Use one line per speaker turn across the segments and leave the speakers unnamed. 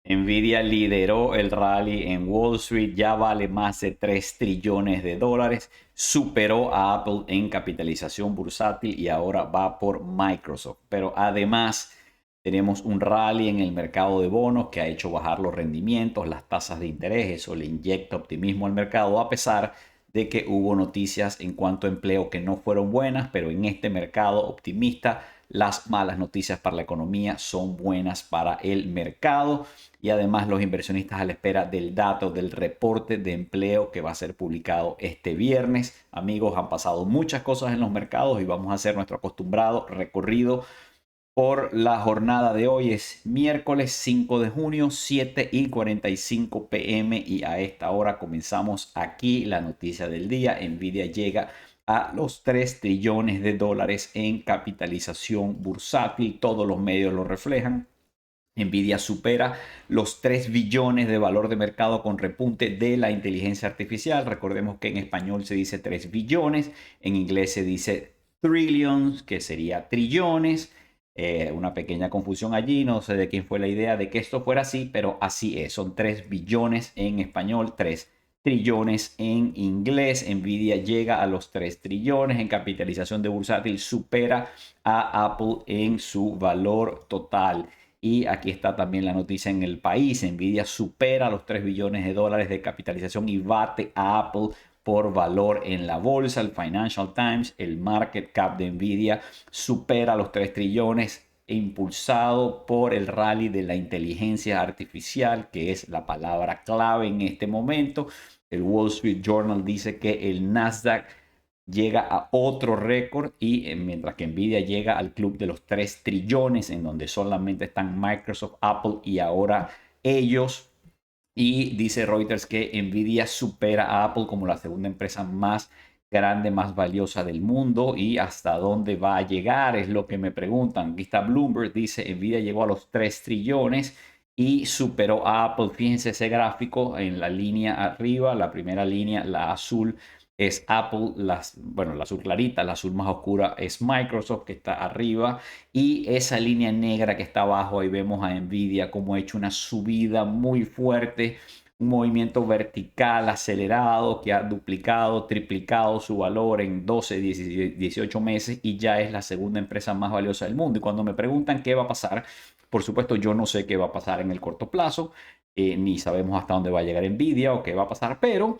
Nvidia lideró el rally en Wall Street, ya vale más de 3 trillones de dólares, superó a Apple en capitalización bursátil y ahora va por Microsoft. Pero además tenemos un rally en el mercado de bonos que ha hecho bajar los rendimientos, las tasas de interés, eso le inyecta optimismo al mercado a pesar de que hubo noticias en cuanto a empleo que no fueron buenas, pero en este mercado optimista las malas noticias para la economía son buenas para el mercado y además los inversionistas a la espera del dato del reporte de empleo que va a ser publicado este viernes. Amigos, han pasado muchas cosas en los mercados y vamos a hacer nuestro acostumbrado recorrido por la jornada de hoy. Es miércoles 5 de junio, 7:45 p.m. y a esta hora comenzamos aquí la noticia del día. Nvidia llega a los 3 trillones de dólares en capitalización bursátil. Todos los medios lo reflejan. Nvidia supera los 3 billones de valor de mercado con repunte de la inteligencia artificial. Recordemos que en español se dice 3 billones, en inglés se dice trillions, que sería trillones. Una pequeña confusión allí, no sé de quién fue la idea de que esto fuera así, pero así es. Son 3 billones en español, 3 trillones en inglés. Nvidia llega a los 3 trillones en capitalización de bursátil, supera a Apple en su valor total. Y aquí está también la noticia en el país. Nvidia supera los 3 billones de dólares de capitalización y bate a Apple por valor en la bolsa. El Financial Times, el market cap de Nvidia supera los 3 trillones impulsado por el rally de la inteligencia artificial, que es la palabra clave en este momento. El Wall Street Journal dice que el Nasdaq llega a otro récord y mientras que Nvidia llega al club de los 3 trillones en donde solamente están Microsoft, Apple y ahora ellos. Y dice Reuters que Nvidia supera a Apple como la segunda empresa más grande, más valiosa del mundo. Y hasta dónde va a llegar es lo que me preguntan. Aquí está Bloomberg, dice Nvidia llegó a los 3 trillones y superó a Apple. Fíjense ese gráfico en la línea arriba, la primera línea, la azul es Apple, bueno, la azul clarita, la azul más oscura es Microsoft que está arriba y esa línea negra que está abajo, ahí vemos a Nvidia como ha hecho una subida muy fuerte, un movimiento vertical acelerado que ha duplicado, triplicado su valor en 12, 18 meses y ya es la segunda empresa más valiosa del mundo. Y cuando me preguntan qué va a pasar, por supuesto yo no sé qué va a pasar en el corto plazo, ni sabemos hasta dónde va a llegar Nvidia o qué va a pasar, pero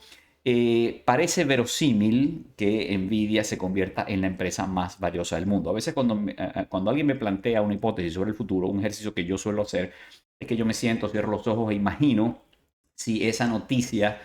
parece verosímil que Nvidia se convierta en la empresa más valiosa del mundo. A veces cuando alguien me plantea una hipótesis sobre el futuro, un ejercicio que yo suelo hacer es que yo me siento, cierro los ojos e imagino si esa noticia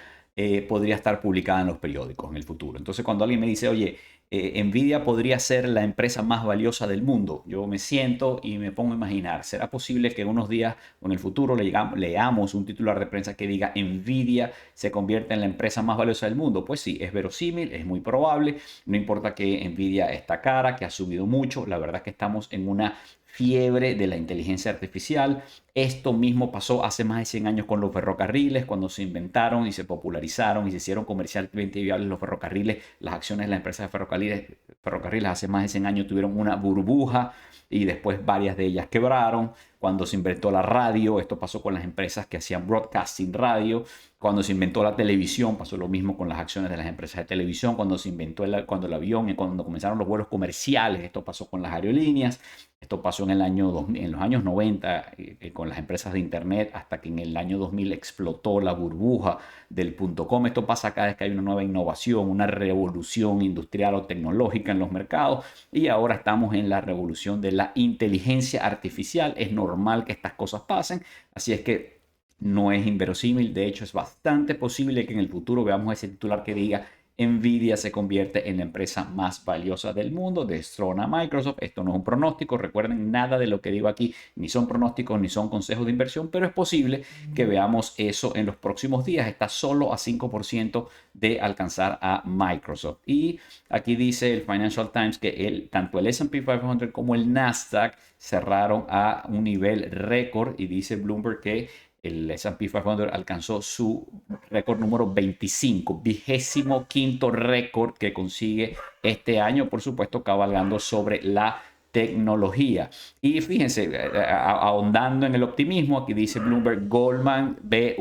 podría estar publicada en los periódicos en el futuro. Entonces, cuando alguien me dice, oye, Nvidia podría ser la empresa más valiosa del mundo, yo me siento y me pongo a imaginar, ¿será posible que unos días o en el futuro leamos un titular de prensa que diga Nvidia se convierta en la empresa más valiosa del mundo? Pues sí, es verosímil, es muy probable, no importa que Nvidia está cara, que ha subido mucho, la verdad es que estamos en una fiebre de la inteligencia artificial. Esto mismo pasó hace más de 100 años con los ferrocarriles, cuando se inventaron y se popularizaron y se hicieron comercialmente viables los ferrocarriles. Las acciones de las empresas de ferrocarriles hace más de 100 años tuvieron una burbuja y después varias de ellas quebraron. Cuando se inventó la radio, esto pasó con las empresas que hacían broadcasting radio. Cuando se inventó la televisión, pasó lo mismo con las acciones de las empresas de televisión. Cuando se inventó cuando el avión y cuando comenzaron los vuelos comerciales, esto pasó con las aerolíneas. Esto pasó en el año 2000, en los años 90 con las empresas de internet hasta que en el año 2000 explotó la burbuja del .com. Esto pasa cada vez que hay una nueva innovación, una revolución industrial o tecnológica en los mercados y ahora estamos en la revolución de la inteligencia artificial. Es normal que estas cosas pasen, así es que no es inverosímil, de hecho es bastante posible que en el futuro veamos ese titular que diga Nvidia se convierte en la empresa más valiosa del mundo, destrona a Microsoft. Esto no es un pronóstico, recuerden, nada de lo que digo aquí ni son pronósticos ni son consejos de inversión, pero es posible que veamos eso en los próximos días. Está solo a 5% de alcanzar a Microsoft. Y aquí dice el Financial Times que tanto el S&P 500 como el Nasdaq cerraron a un nivel récord y dice Bloomberg que el S&P 500 alcanzó su récord número 25, 25º récord que consigue este año, por supuesto, cabalgando sobre la tecnología. Y fíjense, ahondando en el optimismo, aquí dice Bloomberg, Goldman ve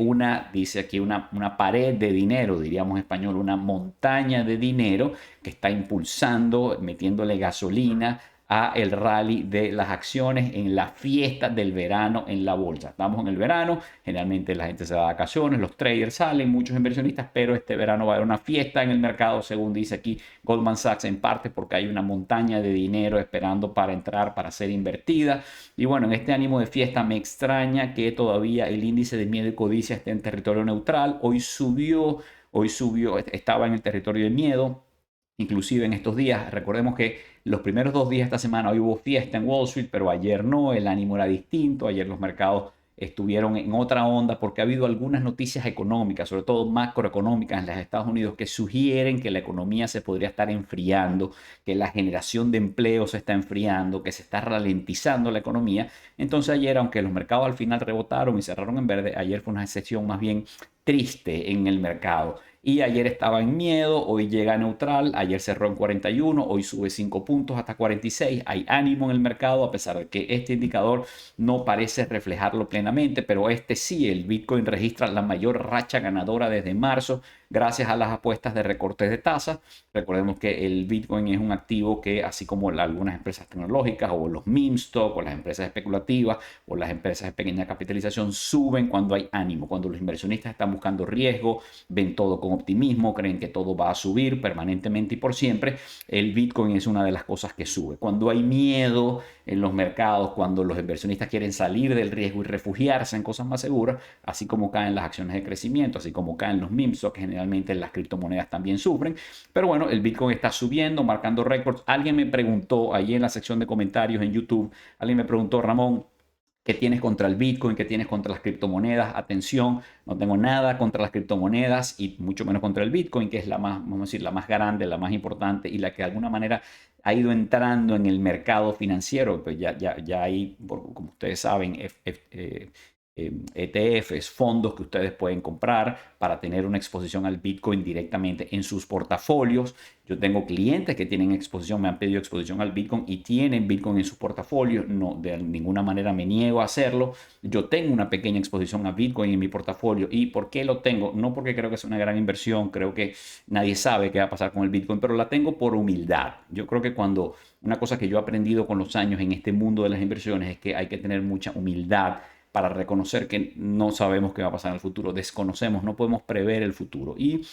dice aquí una pared de dinero, diríamos en español, una montaña de dinero que está impulsando, metiéndole gasolina a el rally de las acciones en la fiesta del verano en la bolsa. Estamos en el verano, generalmente la gente se va de vacaciones, los traders salen, muchos inversionistas, pero este verano va a haber una fiesta en el mercado, según dice aquí Goldman Sachs, en parte porque hay una montaña de dinero esperando para entrar, para ser invertida. Y bueno, en este ánimo de fiesta me extraña que todavía el índice de miedo y codicia esté en territorio neutral. Hoy subió, estaba en el territorio de miedo. Inclusive en estos días, recordemos que los primeros 2 días de esta semana hoy hubo fiesta en Wall Street, pero ayer no, el ánimo era distinto, ayer los mercados estuvieron en otra onda porque ha habido algunas noticias económicas, sobre todo macroeconómicas en los Estados Unidos, que sugieren que la economía se podría estar enfriando, que la generación de empleo se está enfriando, que se está ralentizando la economía. Entonces ayer, aunque los mercados al final rebotaron y cerraron en verde, ayer fue una sesión más bien triste en el mercado. Y ayer estaba en miedo, hoy llega a neutral, ayer cerró en 41, hoy sube 5 puntos hasta 46. Hay ánimo en el mercado a pesar de que este indicador no parece reflejarlo plenamente, pero este sí, el Bitcoin registra la mayor racha ganadora desde marzo gracias a las apuestas de recortes de tasas. Recordemos que el Bitcoin es un activo que, así como algunas empresas tecnológicas o los meme stock o las empresas especulativas o las empresas de pequeña capitalización, suben cuando hay ánimo, cuando los inversionistas están buscando riesgo, ven todo con optimismo, creen que todo va a subir permanentemente y por siempre. El Bitcoin es una de las cosas que sube. Cuando hay miedo en los mercados, cuando los inversionistas quieren salir del riesgo y refugiarse en cosas más seguras, así como caen las acciones de crecimiento, así como caen los meme stocks, generalmente las criptomonedas también sufren. Pero bueno, el Bitcoin está subiendo, marcando récords. Alguien me preguntó ahí en la sección de comentarios en YouTube, alguien me preguntó, Ramón, ¿qué tienes contra el Bitcoin? ¿Qué tienes contra las criptomonedas? Atención, no tengo nada contra las criptomonedas y mucho menos contra el Bitcoin, que es la más, vamos a decir, la más grande, la más importante y la que de alguna manera ha ido entrando en el mercado financiero. Pues ya hay, como ustedes saben, ETFs, fondos que ustedes pueden comprar para tener una exposición al Bitcoin directamente en sus portafolios. Yo tengo clientes que tienen exposición, me han pedido exposición al Bitcoin y tienen Bitcoin en sus portafolios. No, de ninguna manera me niego a hacerlo. Yo tengo una pequeña exposición a Bitcoin en mi portafolio. ¿Y por qué lo tengo? No porque creo que es una gran inversión, creo que nadie sabe qué va a pasar con el Bitcoin, pero la tengo por humildad. Yo creo que una cosa que yo he aprendido con los años en este mundo de las inversiones es que hay que tener mucha humildad para reconocer que no sabemos qué va a pasar en el futuro, desconocemos, no podemos prever el futuro. Y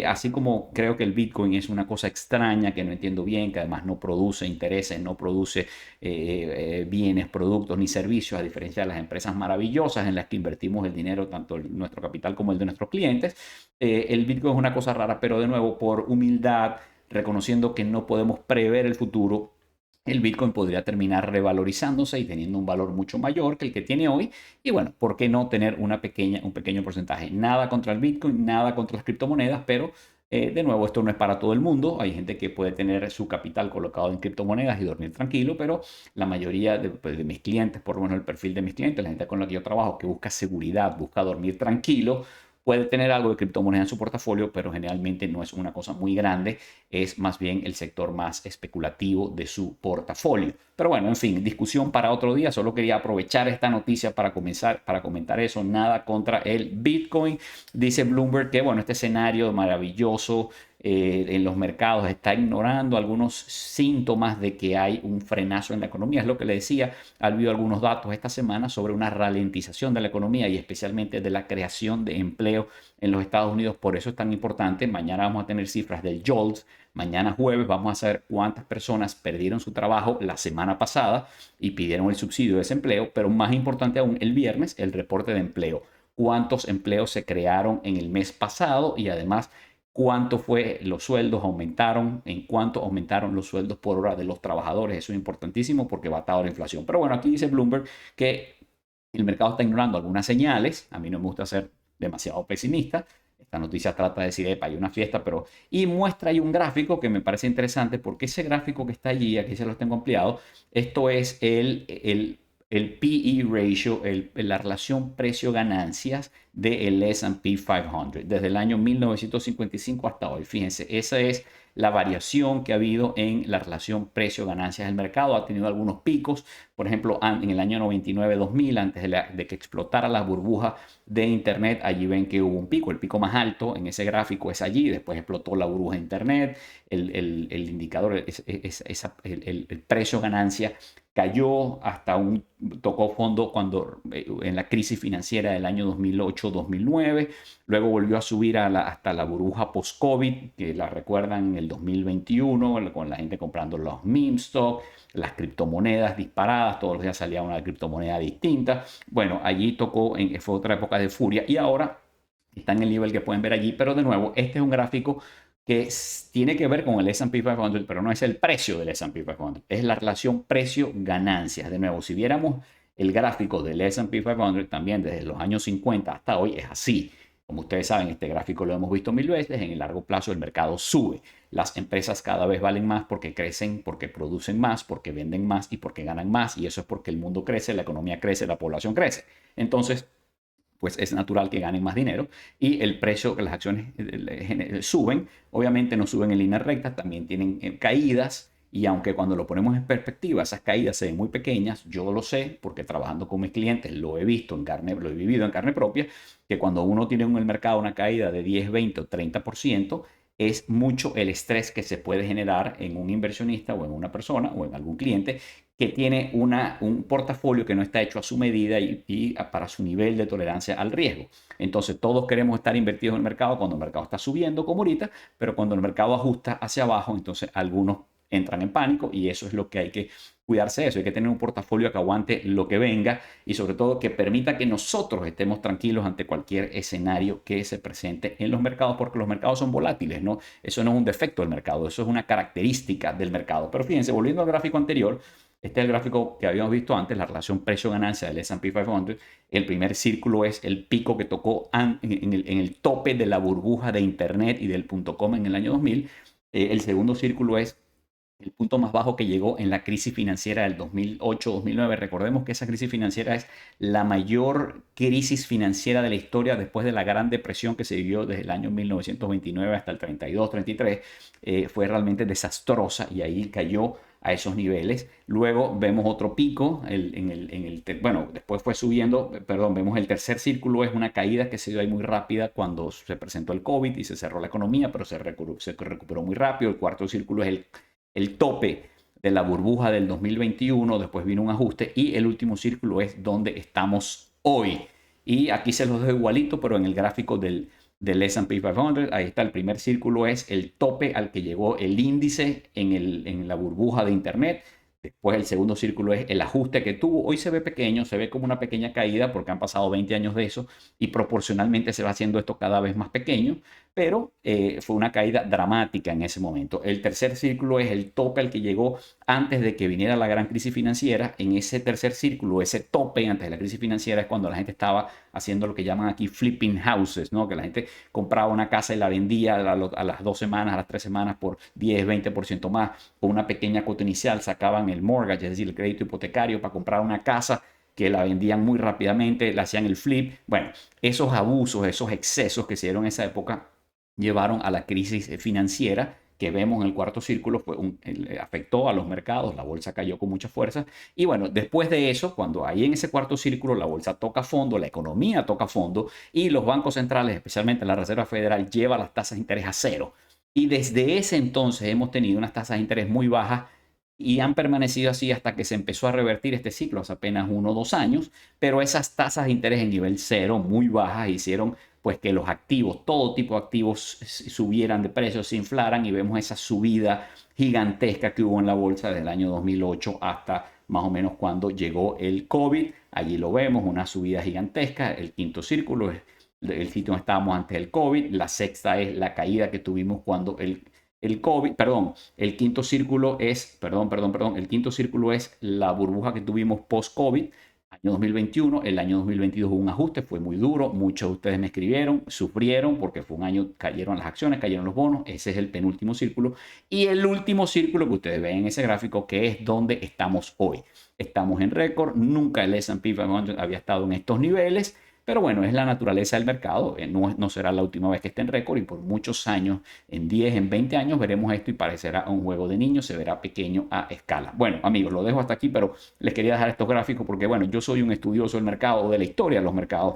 así como creo que el Bitcoin es una cosa extraña que no entiendo bien, que además no produce intereses, no produce bienes, productos ni servicios, a diferencia de las empresas maravillosas en las que invertimos el dinero, tanto nuestro capital como el de nuestros clientes, el Bitcoin es una cosa rara, pero de nuevo, por humildad, reconociendo que no podemos prever el futuro, el Bitcoin podría terminar revalorizándose y teniendo un valor mucho mayor que el que tiene hoy. Y bueno, ¿por qué no tener un pequeño porcentaje? Nada contra el Bitcoin, nada contra las criptomonedas, pero de nuevo, esto no es para todo el mundo. Hay gente que puede tener su capital colocado en criptomonedas y dormir tranquilo, pero la mayoría de mis clientes, por lo menos el perfil de mis clientes, la gente con la que yo trabajo, que busca seguridad, busca dormir tranquilo, puede tener algo de criptomonedas en su portafolio, pero generalmente no es una cosa muy grande, es más bien el sector más especulativo de su portafolio. Pero bueno, en fin, discusión para otro día. Solo quería aprovechar esta noticia para comentar eso. Nada contra el Bitcoin. Dice Bloomberg que, bueno, este escenario maravilloso en los mercados está ignorando algunos síntomas de que hay un frenazo en la economía. Es lo que le decía, ha habido algunos datos esta semana sobre una ralentización de la economía y especialmente de la creación de empleo en los Estados Unidos. Por eso es tan importante. Mañana vamos a tener cifras del JOLTS. Mañana jueves vamos a saber cuántas personas perdieron su trabajo la semana pasada y pidieron el subsidio de desempleo, pero más importante aún, el viernes, el reporte de empleo. Cuántos empleos se crearon en el mes pasado y además cuánto fue los sueldos aumentaron, en cuánto aumentaron los sueldos por hora de los trabajadores. Eso es importantísimo porque va atado a la inflación. Pero bueno, aquí dice Bloomberg que el mercado está ignorando algunas señales. A mí no me gusta ser demasiado pesimista. Esta noticia trata de decir, epa, hay una fiesta, pero... Y muestra ahí un gráfico que me parece interesante porque ese gráfico que está allí, aquí se lo tengo ampliado, esto es el PE ratio, la relación precio-ganancias del S&P 500 desde el año 1955 hasta hoy. Fíjense, esa es la variación que ha habido en la relación precio-ganancias del mercado. Ha tenido algunos picos, por ejemplo, en el año 99-2000, antes de que explotara la burbuja de Internet, allí ven que hubo un pico. El pico más alto en ese gráfico es allí, después explotó la burbuja de Internet, el indicador, el precio-ganancia cayó hasta tocó fondo cuando en la crisis financiera del año 2008-2009, luego volvió a subir hasta la burbuja post-COVID, que la recuerdan en el 2021, con la gente comprando los meme stock, las criptomonedas disparadas, todos los días salía una criptomoneda distinta. Bueno, allí tocó, fue otra época de furia y ahora está en el nivel que pueden ver allí, pero de nuevo, este es un gráfico que tiene que ver con el S&P 500, pero no es el precio del S&P 500, es la relación precio-ganancias. De nuevo, si viéramos el gráfico del S&P 500 también desde los años 50 hasta hoy, es así. Como ustedes saben, este gráfico lo hemos visto mil veces, en el largo plazo el mercado sube. Las empresas cada vez valen más porque crecen, porque producen más, porque venden más y porque ganan más. Y eso es porque el mundo crece, la economía crece, la población crece. Entonces, pues es natural que ganen más dinero y el precio que las acciones suben, obviamente no suben en línea recta, también tienen caídas y aunque cuando lo ponemos en perspectiva esas caídas se ven muy pequeñas, yo lo sé porque trabajando con mis clientes lo he visto en carne, lo he vivido en carne propia, que cuando uno tiene en el mercado una caída de 10, 20 o 30%, es mucho el estrés que se puede generar en un inversionista o en una persona o en algún cliente que tiene un portafolio que no está hecho a su medida y para su nivel de tolerancia al riesgo. Entonces, todos queremos estar invertidos en el mercado cuando el mercado está subiendo, como ahorita, pero cuando el mercado ajusta hacia abajo, entonces algunos entran en pánico y eso es lo que hay que cuidarse de eso. Hay que tener un portafolio que aguante lo que venga y sobre todo que permita que nosotros estemos tranquilos ante cualquier escenario que se presente en los mercados, porque los mercados son volátiles, ¿no? Eso no es un defecto del mercado, eso es una característica del mercado. Pero fíjense, volviendo al gráfico anterior, este es el gráfico que habíamos visto antes, la relación precio-ganancia del S&P 500. El primer círculo es el pico que tocó en el tope de la burbuja de Internet y del .com en el año 2000. El segundo círculo es el punto más bajo que llegó en la crisis financiera del 2008-2009. Recordemos que esa crisis financiera es la mayor crisis financiera de la historia después de la Gran Depresión que se vivió desde el año 1929 hasta el 32-33. Fue realmente desastrosa y ahí cayó a esos niveles. Luego vemos otro pico, bueno, después fue subiendo, perdón, vemos el tercer círculo, es una caída que se dio ahí muy rápida cuando se presentó el COVID y se cerró la economía, pero se recuperó muy rápido. El cuarto círculo es el tope de la burbuja del 2021, después vino un ajuste y el último círculo es donde estamos hoy. Y aquí se los dejo igualito, pero en el gráfico del S&P 500, ahí está el primer círculo, es el tope al que llegó el índice en la burbuja de Internet. Después el segundo círculo es el ajuste que tuvo. Hoy se ve pequeño, se ve como una pequeña caída porque han pasado 20 años de eso y proporcionalmente se va haciendo esto cada vez más pequeño, pero fue una caída dramática en ese momento. El tercer círculo es el tope al que llegó antes de que viniera la gran crisis financiera. En ese tercer círculo, ese tope antes de la crisis financiera es cuando la gente estaba haciendo lo que llaman aquí flipping houses, ¿no? Que la gente compraba una casa y la vendía a las 2 semanas, a las 3 semanas por 10, 20% más. Con una pequeña cuota inicial sacaban el mortgage, es decir, el crédito hipotecario para comprar una casa que la vendían muy rápidamente, le hacían el flip. Bueno, esos abusos, esos excesos que se dieron en esa época llevaron a la crisis financiera que vemos en el cuarto círculo, afectó a los mercados, la bolsa cayó con mucha fuerza. Y bueno, después de eso, cuando ahí en ese cuarto círculo la bolsa toca fondo, la economía toca fondo y los bancos centrales, especialmente la Reserva Federal, lleva las tasas de interés a cero. Y desde ese entonces hemos tenido unas tasas de interés muy bajas y han permanecido así hasta que se empezó a revertir este ciclo hace apenas 1 o 2 años, pero esas tasas de interés en nivel cero, muy bajas, hicieron pues que los activos, todo tipo de activos subieran de precio, se inflaran y vemos esa subida gigantesca que hubo en la bolsa desde el año 2008 hasta más o menos cuando llegó el COVID. Allí lo vemos, una subida gigantesca. El quinto círculo es el sitio donde estábamos antes del COVID. La sexta es la caída que tuvimos cuando el COVID, perdón, el quinto círculo es, el quinto círculo es la burbuja que tuvimos post-COVID. año 2021, el año 2022 hubo un ajuste, fue muy duro, muchos de ustedes me escribieron, sufrieron porque fue un año, cayeron las acciones, cayeron los bonos, ese es el penúltimo círculo. Y el último círculo que ustedes ven en ese gráfico, que es donde estamos hoy. Estamos en récord, nunca el S&P 500 había estado en estos niveles. Pero bueno, es la naturaleza del mercado, no será la última vez que esté en récord y por muchos años, en 10, en 20 años, veremos esto y parecerá un juego de niños, se verá pequeño a escala. Bueno, amigos, lo dejo hasta aquí, pero les quería dejar estos gráficos porque, bueno, yo soy un estudioso del mercado o de la historia de los mercados.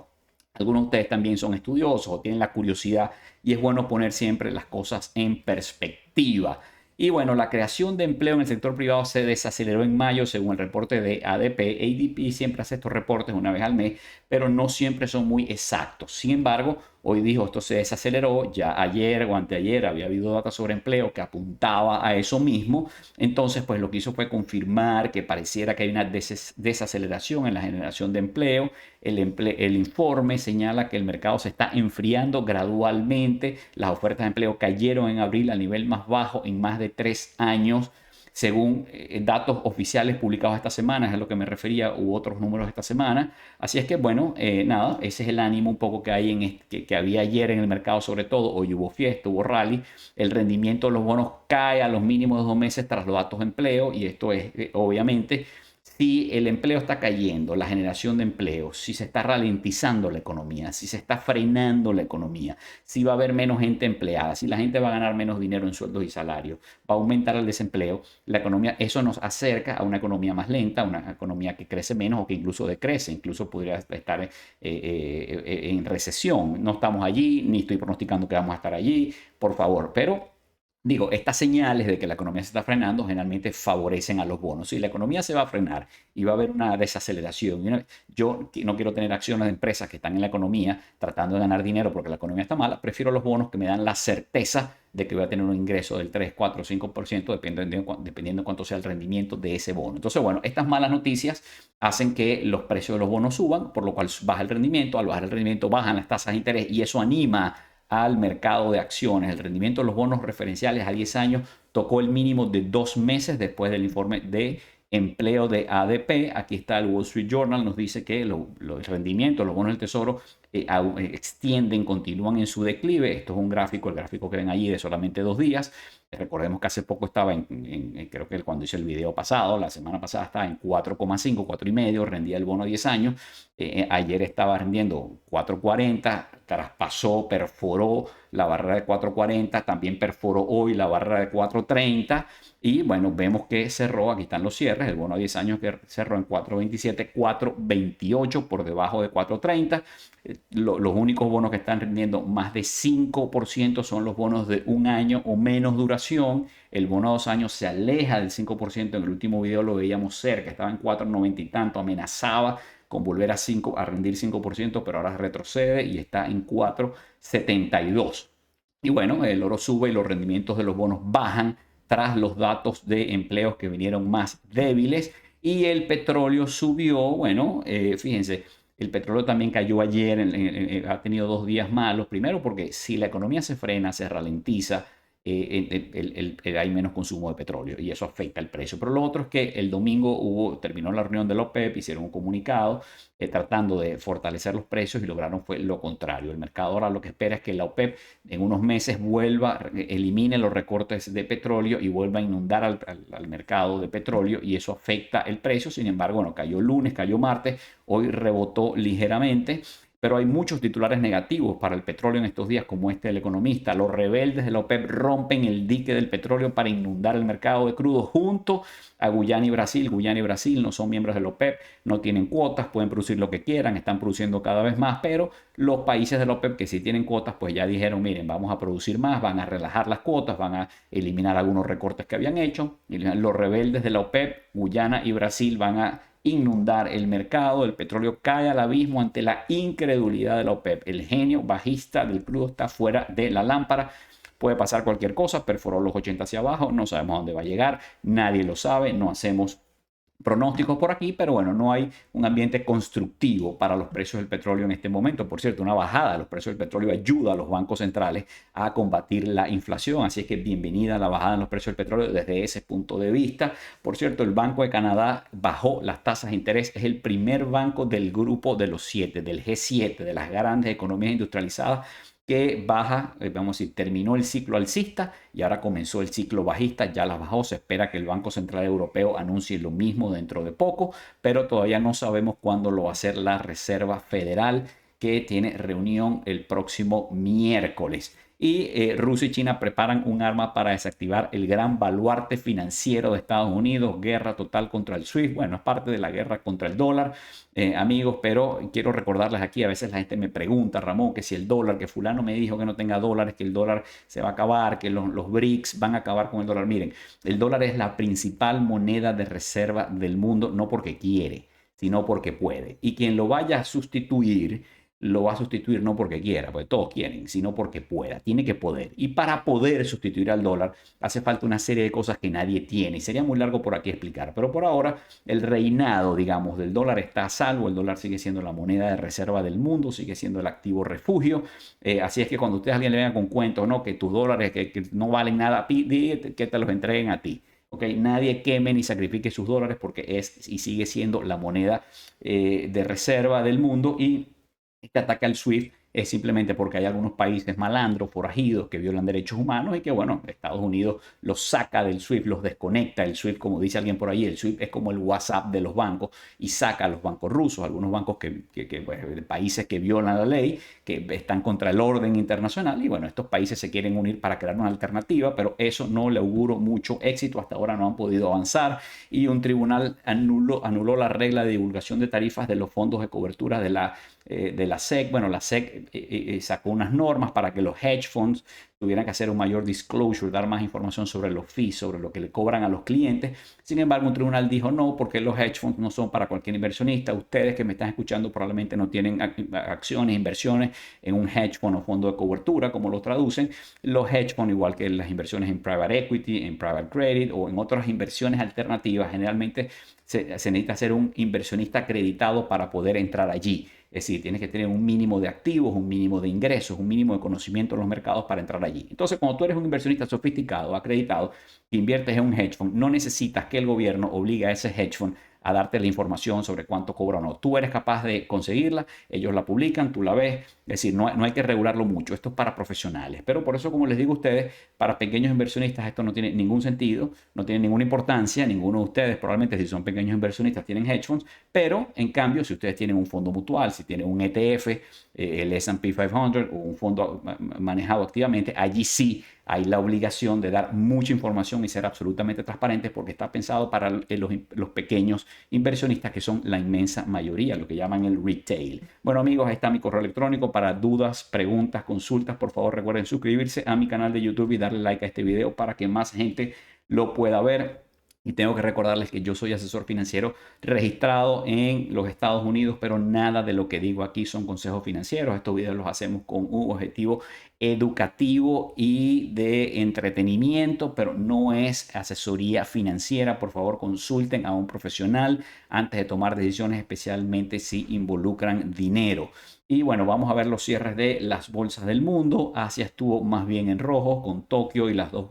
Algunos de ustedes también son estudiosos o tienen la curiosidad y es bueno poner siempre las cosas en perspectiva. Y bueno, la creación de empleo en el sector privado se desaceleró en mayo según el reporte de ADP. ADP siempre hace estos reportes una vez al mes, pero no siempre son muy exactos. Sin embargo, hoy dijo esto se desaceleró. Ya ayer o anteayer había habido datos sobre empleo que apuntaba a eso mismo. Entonces, pues lo que hizo fue confirmar que pareciera que hay una desaceleración en la generación de empleo. El informe señala que el mercado se está enfriando gradualmente. Las ofertas de empleo cayeron en abril al nivel más bajo en más de 3 años, según datos oficiales publicados esta semana, es a lo que me refería, u otros números esta semana. Así es que, bueno, nada, ese es el ánimo un poco que hay que había ayer en el mercado, sobre todo. Hoy hubo fiesta, hubo rally. El rendimiento de los bonos cae a los mínimos de 2 meses tras los datos de empleo, y esto es, obviamente, si el empleo está cayendo, la generación de empleo, si se está ralentizando la economía, si se está frenando la economía, si va a haber menos gente empleada, si la gente va a ganar menos dinero en sueldos y salarios, va a aumentar el desempleo, la economía, eso nos acerca a una economía más lenta, una economía que crece menos o que incluso decrece, incluso podría estar en recesión. No estamos allí, ni estoy pronosticando que vamos a estar allí, por favor, pero digo, estas señales de que la economía se está frenando generalmente favorecen a los bonos. Si la economía se va a frenar y va a haber una desaceleración, yo no quiero tener acciones de empresas que están en la economía tratando de ganar dinero porque la economía está mala, prefiero los bonos que me dan la certeza de que voy a tener un ingreso del 3, 4, 5%, dependiendo de cuánto sea el rendimiento de ese bono. Entonces, bueno, estas malas noticias hacen que los precios de los bonos suban, por lo cual baja el rendimiento. Al bajar el rendimiento, bajan las tasas de interés y eso anima al mercado de acciones. El rendimiento de los bonos referenciales a 10 años tocó el mínimo de 2 meses después del informe de empleo de ADP. Aquí está el Wall Street Journal, nos dice que el rendimiento de los bonos del tesoro extienden, continúan en su declive. Esto es un gráfico, el gráfico que ven allí de solamente 2 días. Recordemos que hace poco estaba creo que cuando hice el video pasado, la semana pasada estaba en 4,5, 4,5, rendía el bono a 10 años. Ayer estaba rendiendo 4,40, traspasó, perforó la barrera de 4,40, también perforó hoy la barrera de 4,30 y bueno, vemos que cerró, aquí están los cierres, el bono a 10 años que cerró en 4,27, 4,28 por debajo de 4,30. Los únicos bonos que están rindiendo más de 5% son los bonos de 1 año o menos duración. El bono a 2 años se aleja del 5%. En el último video lo veíamos cerca, estaba en 4,90 y tanto, amenazaba con volver a rendir 5%, pero ahora retrocede y está en 4,72. Y bueno, el oro sube y los rendimientos de los bonos bajan tras los datos de empleos que vinieron más débiles. Y el petróleo subió, bueno, fíjense, el petróleo también cayó ayer, ha tenido 2 días malos. Primero porque si la economía se frena, se ralentiza, hay menos consumo de petróleo y eso afecta el precio. Pero lo otro es que el domingo terminó la reunión de la OPEP, hicieron un comunicado tratando de fortalecer los precios y lograron fue lo contrario. El mercado ahora lo que espera es que la OPEP en unos meses elimine los recortes de petróleo y vuelva a inundar al mercado de petróleo y eso afecta el precio. Sin embargo, bueno, cayó lunes, cayó martes, hoy rebotó ligeramente. Pero hay muchos titulares negativos para el petróleo en estos días, como este del Economista. Los rebeldes de la OPEP rompen el dique del petróleo para inundar el mercado de crudo junto a Guyana y Brasil. Guyana y Brasil no son miembros de la OPEP, no tienen cuotas, pueden producir lo que quieran, están produciendo cada vez más, pero los países de la OPEP que sí tienen cuotas, pues ya dijeron, miren, vamos a producir más, van a relajar las cuotas, van a eliminar algunos recortes que habían hecho. Y los rebeldes de la OPEP, Guyana y Brasil, van a inundar el mercado. El petróleo cae al abismo ante la incredulidad de la OPEP. El genio bajista del crudo está fuera de la lámpara. Puede pasar cualquier cosa, perforó los 80 hacia abajo, no sabemos a dónde va a llegar, nadie lo sabe, no hacemos pronósticos por aquí, pero bueno, no hay un ambiente constructivo para los precios del petróleo en este momento. Por cierto, una bajada de los precios del petróleo ayuda a los bancos centrales a combatir la inflación, así es que bienvenida a la bajada en los precios del petróleo desde ese punto de vista. Por cierto, el Banco de Canadá bajó las tasas de interés, es el primer banco del grupo de los 7, del G7, de las grandes economías industrializadas, que baja, vamos a decir, terminó el ciclo alcista y ahora comenzó el ciclo bajista, ya las bajó. Se espera que el Banco Central Europeo anuncie lo mismo dentro de poco, pero todavía no sabemos cuándo lo va a hacer la Reserva Federal, que tiene reunión el próximo miércoles. Y Rusia y China preparan un arma para desactivar el gran baluarte financiero de Estados Unidos, guerra total contra el SWIFT. Bueno, es parte de la guerra contra el dólar, amigos, pero quiero recordarles aquí, a veces la gente me pregunta, Ramón, que si el dólar, que fulano me dijo que no tenga dólares, que el dólar se va a acabar, que los BRICS van a acabar con el dólar. Miren, el dólar es la principal moneda de reserva del mundo, no porque quiere, sino porque puede. Y quien lo vaya a sustituir, lo va a sustituir no porque quiera, porque todos quieren, sino porque pueda, tiene que poder. Y para poder sustituir al dólar hace falta una serie de cosas que nadie tiene. Y sería muy largo por aquí explicar, pero por ahora el reinado, digamos, del dólar está a salvo. El dólar sigue siendo la moneda de reserva del mundo, sigue siendo el activo refugio. Así es que cuando ustedes a alguien le vengan con cuentos, ¿no? Que tus dólares que no valen nada, pide que te los entreguen a ti. Okay, nadie queme ni sacrifique sus dólares porque es y sigue siendo la moneda de reserva del mundo. Y este ataque al SWIFT es simplemente porque hay algunos países malandros, forajidos, que violan derechos humanos y que, bueno, Estados Unidos los saca del SWIFT, los desconecta. El SWIFT, como dice alguien por ahí, el SWIFT es como el WhatsApp de los bancos y saca a los bancos rusos, algunos bancos bueno, países que violan la ley, que están contra el orden internacional. Y bueno, estos países se quieren unir para crear una alternativa, pero eso no le auguro mucho éxito. Hasta ahora no han podido avanzar y un tribunal anuló la regla de divulgación de tarifas de los fondos de cobertura de la SEC. Bueno, la SEC sacó unas normas para que los hedge funds tuvieran que hacer un mayor disclosure, dar más información sobre los fees, sobre lo que le cobran a los clientes. Sin embargo, un tribunal dijo no, porque los hedge funds no son para cualquier inversionista. Ustedes que me están escuchando probablemente no tienen acciones, inversiones en un hedge fund o fondo de cobertura, como lo traducen. Los hedge funds, igual que las inversiones en private equity, en private credit o en otras inversiones alternativas, generalmente se necesita ser un inversionista acreditado para poder entrar allí. Es decir, tienes que tener un mínimo de activos, un mínimo de ingresos, un mínimo de conocimiento en los mercados para entrar allí. Entonces, cuando tú eres un inversionista sofisticado, acreditado, que inviertes en un hedge fund, no necesitas que el gobierno obligue a ese hedge fund a darte la información sobre cuánto cobra o no. Tú eres capaz de conseguirla, ellos la publican, tú la ves. Es decir, no hay que regularlo mucho. Esto es para profesionales. Pero por eso, como les digo a ustedes, para pequeños inversionistas esto no tiene ningún sentido, no tiene ninguna importancia. Ninguno de ustedes, probablemente si son pequeños inversionistas, tienen hedge funds. Pero, en cambio, si ustedes tienen un fondo mutual, si tienen un ETF, el S&P 500 o un fondo manejado activamente, allí sí hay la obligación de dar mucha información y ser absolutamente transparentes porque está pensado para los pequeños inversionistas, que son la inmensa mayoría, lo que llaman el retail. Bueno, amigos, ahí está mi correo electrónico para dudas, preguntas, consultas. Por favor, recuerden suscribirse a mi canal de YouTube y darle like a este video para que más gente lo pueda ver. Y tengo que recordarles que yo soy asesor financiero registrado en los Estados Unidos, pero nada de lo que digo aquí son consejos financieros. Estos videos los hacemos con un objetivo educativo y de entretenimiento, pero no es asesoría financiera. Por favor, consulten a un profesional antes de tomar decisiones, especialmente si involucran dinero. Y bueno, vamos a ver los cierres de las bolsas del mundo. Asia estuvo más bien en rojo, con Tokio y las dos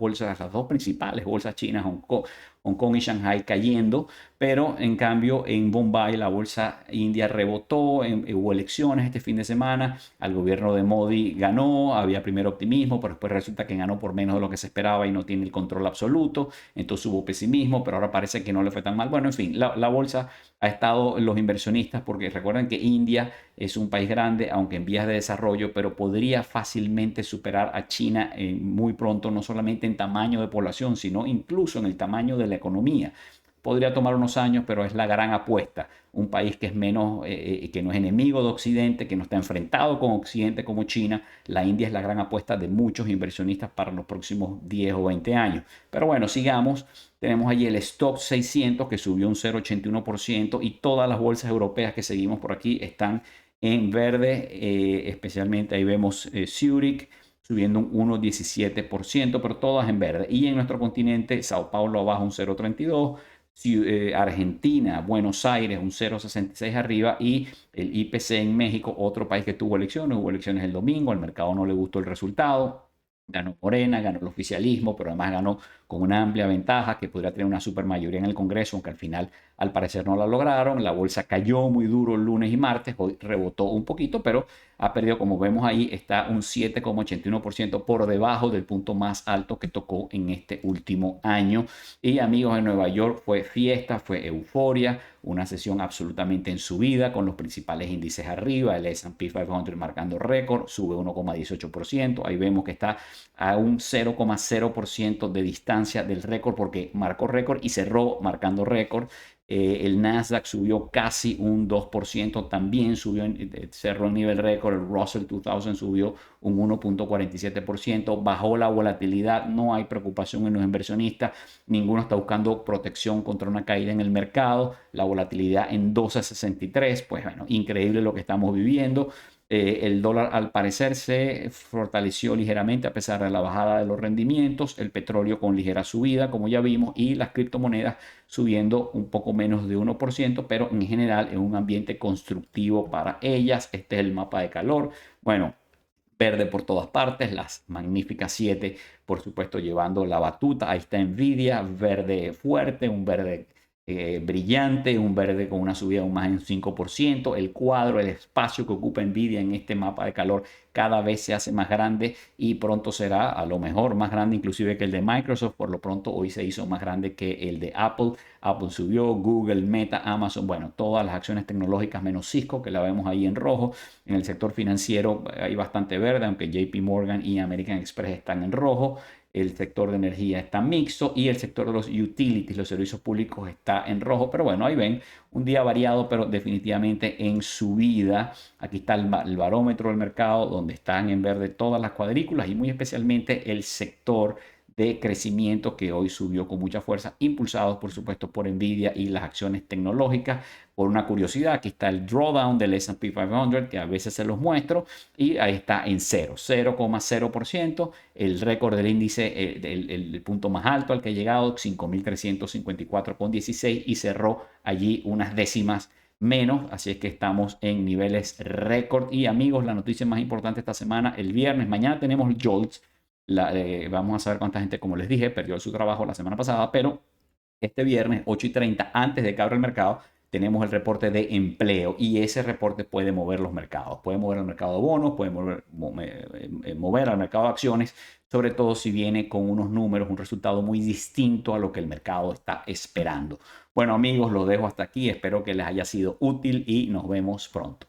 principales bolsas chinas, Hong Kong y Shanghai cayendo, pero en cambio en Bombay la bolsa india rebotó, hubo elecciones este fin de semana, al gobierno de Modi ganó, había primero optimismo, pero después resulta que ganó por menos de lo que se esperaba y no tiene el control absoluto, entonces hubo pesimismo, pero ahora parece que no le fue tan mal. Bueno, en fin, la bolsa ha estado los inversionistas, porque recuerden que India es un país grande, aunque en vías de desarrollo, pero podría fácilmente superar a China muy pronto, no solamente en tamaño de población, sino incluso en el tamaño de la economía. Podría tomar unos años, pero es la gran apuesta. Un país que es menos, que no es enemigo de Occidente, que no está enfrentado con Occidente como China. La India es la gran apuesta de muchos inversionistas para los próximos 10 o 20 años. Pero bueno, sigamos. Tenemos allí el Stoxx 600 que subió un 0,81% y todas las bolsas europeas que seguimos por aquí están en verde, especialmente ahí vemos Zurich subiendo un 1,17%, pero todas en verde. Y en nuestro continente, Sao Paulo abajo un 0,32%, Argentina, Buenos Aires, un 0,66 arriba, y el IPC en México, otro país que hubo elecciones el domingo, al mercado no le gustó el resultado. Ganó Morena, ganó el oficialismo, pero además ganó con una amplia ventaja que podría tener una supermayoría en el Congreso, aunque al final al parecer no la lograron. La bolsa cayó muy duro el lunes y martes, hoy rebotó un poquito, pero ha perdido, como vemos ahí, está un 7,81% por debajo del punto más alto que tocó en este último año. Y amigos, en Nueva York fue fiesta, fue euforia, una sesión absolutamente en subida con los principales índices arriba, el S&P 500 marcando récord, sube 1,18%, ahí vemos que está a un 0,0% de distancia del récord porque marcó récord y cerró marcando récord. El Nasdaq subió casi un 2%, también subió, cerró en nivel récord. El Russell 2000 subió un 1,47%, bajó la volatilidad, no hay preocupación en los inversionistas, ninguno está buscando protección contra una caída en el mercado, la volatilidad en 12,63, pues bueno, increíble lo que estamos viviendo. El dólar al parecer se fortaleció ligeramente a pesar de la bajada de los rendimientos, el petróleo con ligera subida, como ya vimos, y las criptomonedas subiendo un poco menos de 1%, pero en general en un ambiente constructivo para ellas. Este es el mapa de calor. Bueno, verde por todas partes, las magníficas 7, por supuesto, llevando la batuta. Ahí está Nvidia, verde fuerte, un verde brillante, un verde con una subida de un más de un 5%. El cuadro, el espacio que ocupa Nvidia en este mapa de calor cada vez se hace más grande y pronto será a lo mejor más grande inclusive que el de Microsoft. Por lo pronto hoy se hizo más grande que el de Apple. Apple subió, Google, Meta, Amazon, bueno, todas las acciones tecnológicas menos Cisco, que la vemos ahí en rojo. En el sector financiero hay bastante verde, aunque JP Morgan y American Express están en rojo. El sector de energía está mixto y el sector de los utilities, los servicios públicos, está en rojo. Pero bueno, ahí ven un día variado, pero definitivamente en subida. Aquí está el barómetro del mercado, donde están en verde todas las cuadrículas y muy especialmente el sector de crecimiento que hoy subió con mucha fuerza, impulsados por supuesto por Nvidia y las acciones tecnológicas. Por una curiosidad, aquí está el drawdown del S&P 500, que a veces se los muestro, y ahí está en 0,0%. El récord del índice, el punto más alto al que ha llegado, 5.354,16, y cerró allí unas décimas menos, así es que estamos en niveles récord. Y amigos, la noticia más importante esta semana, el viernes, mañana tenemos el JOLTS. Vamos a saber cuánta gente, como les dije, perdió su trabajo la semana pasada, pero este viernes 8:30, antes de que abra el mercado, tenemos el reporte de empleo y ese reporte puede mover los mercados. Puede mover el mercado de bonos, puede mover al mercado de acciones, sobre todo si viene con unos números, un resultado muy distinto a lo que el mercado está esperando. Bueno amigos, los dejo hasta aquí. Espero que les haya sido útil y nos vemos pronto.